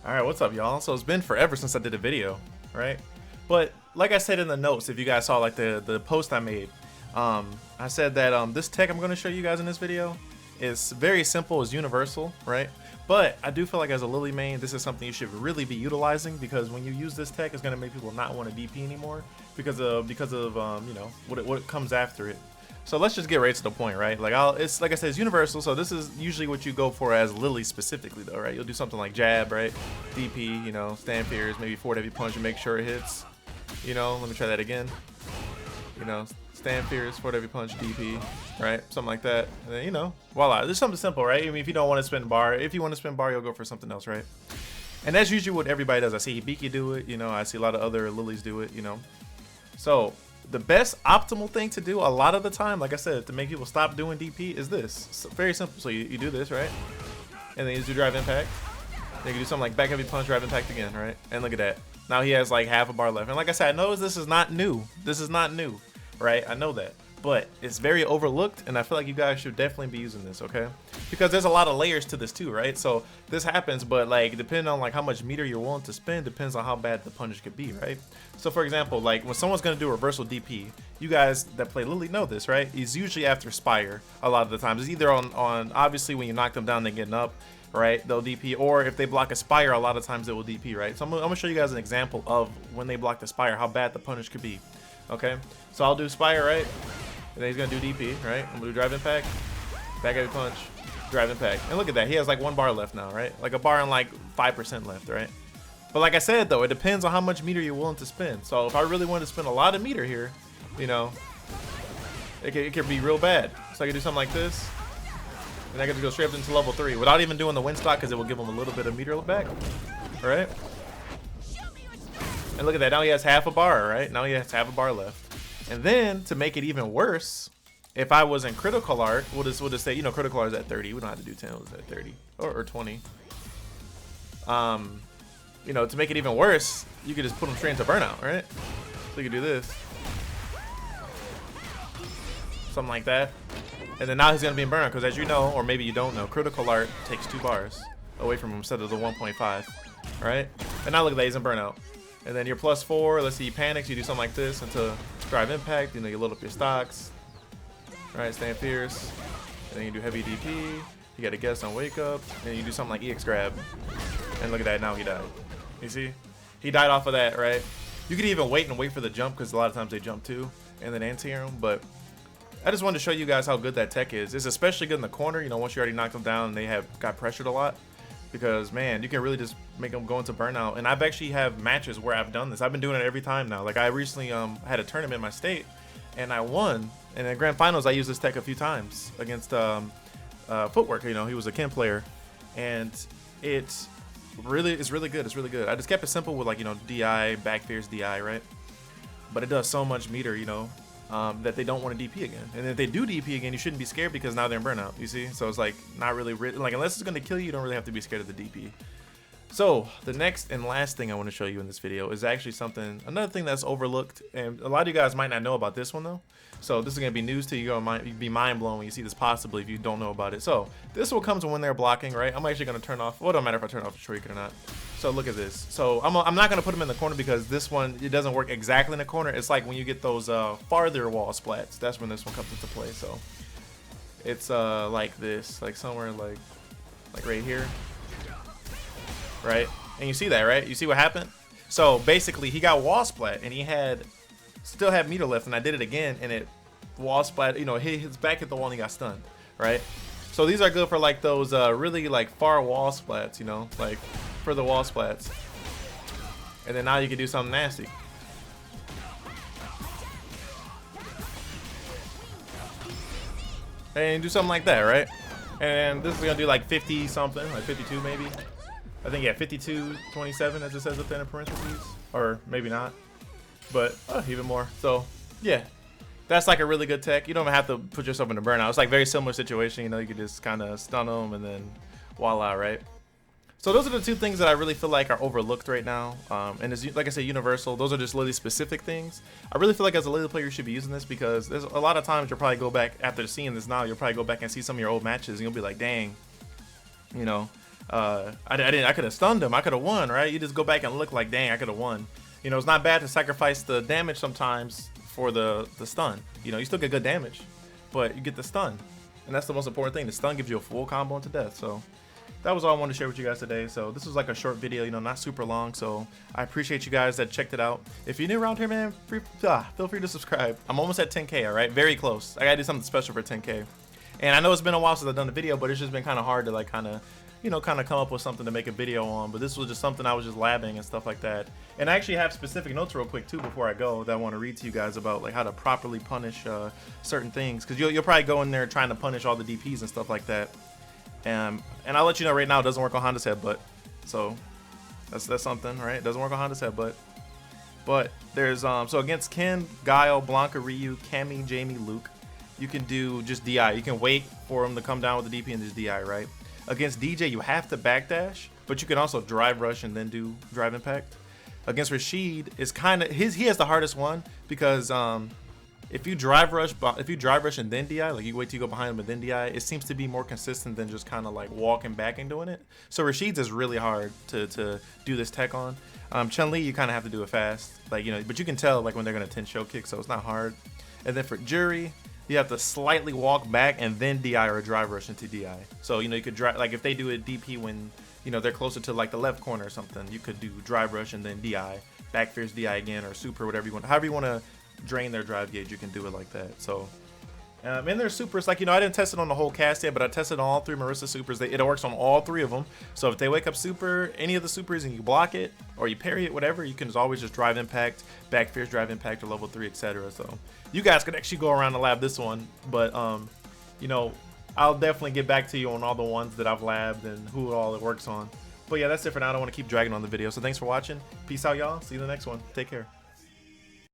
Alright, what's up, y'all? So it's been forever since I did a video, right? But like I said in the notes, if you guys saw like the post I made, I said that this tech I'm going to show you guys in this video is very simple, is universal, right? But I do feel like as a Lily main, this is something you should really be utilizing, because when you use this tech, it's going to make people not want to DP anymore because of you know what comes after it. So let's just get right to the point, right? Like it's like I said, it's universal. So this is usually what you go for as Lily specifically, though, right? You'll do something like jab, right? DP, you know, stand fierce, maybe forward heavy punch and make sure it hits. You know, let me try that again. You know, stand fierce, forward heavy punch, DP, right? Something like that. And then, you know, voila. There's something simple, right? I mean, if you don't want to spin bar, if you want to spin bar, you'll go for something else, right? And that's usually what everybody does. I see Hibiki do it, you know, I see a lot of other Lilies do it, you know. So the best optimal thing to do a lot of the time, like I said, to make people stop doing DP is this. It's very simple. So you do this, right? And then you just do drive impact. Then you can do something like back heavy punch, drive impact again, right? And look at that. Now he has like half a bar left. And like I said, I know this is not new. This is not new, right? I know that. But it's very overlooked, and I feel like you guys should definitely be using this, okay? Because there's a lot of layers to this too, right? So this happens, but like depending on like how much meter you're willing to spend depends on how bad the punish could be, right? So for example, like when someone's gonna do a reversal DP, you guys that play Lily know this, right? It's usually after Spire a lot of the times. It's either on obviously when you knock them down, they're getting up, right? They'll DP, or if they block a Spire, a lot of times it will DP, right? So I'm gonna show you guys an example of when they block the Spire, how bad the punish could be, okay? So I'll do Spire, right? And then he's gonna do DP, right? I'm gonna do drive impact, back heavy punch, drive impact. And look at that, he has like 1 bar left now, right? Like a bar and like 5% left, right? But like I said though, it depends on how much meter you're willing to spend. So if I really wanted to spend a lot of meter here, you know, it could be real bad. So I can do something like this, and I get to go straight up into level 3 without even doing the win stock, because it will give him a little bit of meter back, right? And look at that, now he has half a bar, right? Now he has half a bar left. And then to make it even worse, if I was in critical art, we'll just say, you know, critical art is at 30. We don't have to do 10, it's at 30 or 20. You know, to make it even worse, you could just put him straight into burnout, right? So you could do this, something like that. And then now he's gonna be in burnout, because as you know, or maybe you don't know, critical art takes 2 bars away from him instead of the 1.5, right? And now look at that, he's in burnout. And then you're +4, let's see, he panics, you do something like this into drive impact, you know, you load up your stocks, right? Stand fierce, and then you do heavy DP, you got a guess on wake up, and you do something like EX grab. And look at that, now he died. You see? He died off of that, right? You could even wait for the jump, because a lot of times they jump too, and then anti-air him, but I just wanted to show you guys how good that tech is. It's especially good in the corner, you know, once you already knocked them down and they have got pressured a lot. Because man, you can really just make them go into burnout. And I've actually have matches where I've done this. I've been doing it every time now. Like I recently had a tournament in my state and I won. And in grand finals I used this tech a few times against Footwork. You know, he was a Ken player, and it's really good. It's really good. I just kept it simple with, like, you know, DI, back fierce DI, right? But it does so much meter, you know, that they don't want to DP again. And if they do DP again, you shouldn't be scared, because now they're in burnout, you see? So it's like not really like, unless it's going to kill you, you don't really have to be scared of the DP. So the next and last thing I want to show you in this video is actually another thing that's overlooked, and a lot of you guys might not know about this one though. So this is going to be news to you. You're going to be mind blown when you see this, possibly, if you don't know about it. So this will come to when they're blocking, right? I'm actually going to turn off, well, it don't matter if I turn off the shuriken or not. So look at this. So I'm not going to put them in the corner, because this one, it doesn't work exactly in the corner. It's like when you get those farther wall splats, that's when this one comes into play. So it's like this, like somewhere like right here, right? And you see that, right? You see what happened? So basically he got wall splat, and he still had meter left, and I did it again, and it wall splat, you know, his back hit the wall and he got stunned, right? So these are good for like those really like far wall splats, you know, like for the wall splats. And then now you can do something nasty. And do something like that, right? And this is gonna do like 50 something, like 52 maybe. I think, yeah, 52.27 as it says up there in parentheses, or maybe not, but even more. So yeah, that's like a really good tech. You don't even have to put yourself in a burnout. It's like very similar situation, you know, you could just kind of stun them and then voila, right? So those are the two things that I really feel like are overlooked right now. And it's, like I said, universal. Those are just Lily specific things. I really feel like as a Lily player, you should be using this, because there's a lot of times you'll probably go back after seeing this now. You'll probably go back and see some of your old matches, and you'll be like, dang, you know, I could have stunned him. I could have won, right? You just go back and look like, dang, I could have won. You know, it's not bad to sacrifice the damage sometimes for the stun. You know, you still get good damage, but you get the stun. And that's the most important thing. The stun gives you a full combo into death. So that was all I wanted to share with you guys today. So this was like a short video, you know, not super long. So I appreciate you guys that checked it out. If you're new around here, man, feel free to subscribe. I'm almost at 10K, all right? Very close. I gotta do something special for 10K. And I know it's been a while since I've done the video, but it's just been kind of hard to like kind of come up with something to make a video on. But this was just something I was just labbing and stuff like that. And I actually have specific notes real quick too before I go that I want to read to you guys about like how to properly punish certain things, because you'll probably go in there trying to punish all the DPs and stuff like that. And I'll let you know right now, it doesn't work on Honda's headbutt. So that's something, right? It doesn't work on Honda's headbutt. But there's so against Ken, Guile, Blanca, Ryu, Cammy, Jamie, Luke, you can do just DI. You can wait for him to come down with the DP and just DI, right? Against DJ, you have to backdash, but you can also drive rush and then do drive impact. Against Rashid, it's kind of he has the hardest one, because if you drive rush and then DI, like you wait till you go behind him and then DI, it seems to be more consistent than just kind of like walking back and doing it. So Rashid's is really hard to do this tech on. Chun-Li, you kind of have to do it fast, like, you know, but you can tell like when they're gonna 10 show kick, so it's not hard. And then for Jury, you have to slightly walk back and then DI or drive rush into DI. So, you know, you could drive, like if they do a DP when, you know, they're closer to like the left corner or something, you could do drive rush and then DI, back fierce DI again, or super, whatever you want. However you want to drain their drive gauge, you can do it like that. So, and their supers, like, you know, I didn't test it on the whole cast yet, but I tested on all 3 Marissa supers. It works on all 3 of them. So if they wake up super, any of the supers, and you block it or you parry it, whatever, you can always just drive impact, back fierce drive impact, or level 3, etc. So you guys could actually go around and lab this one, but you know, I'll definitely get back to you on all the ones that I've labbed and who all it works on. But yeah, that's it for now. I don't want to keep dragging on the video. So thanks for watching. Peace out, y'all. See you in the next one. Take care.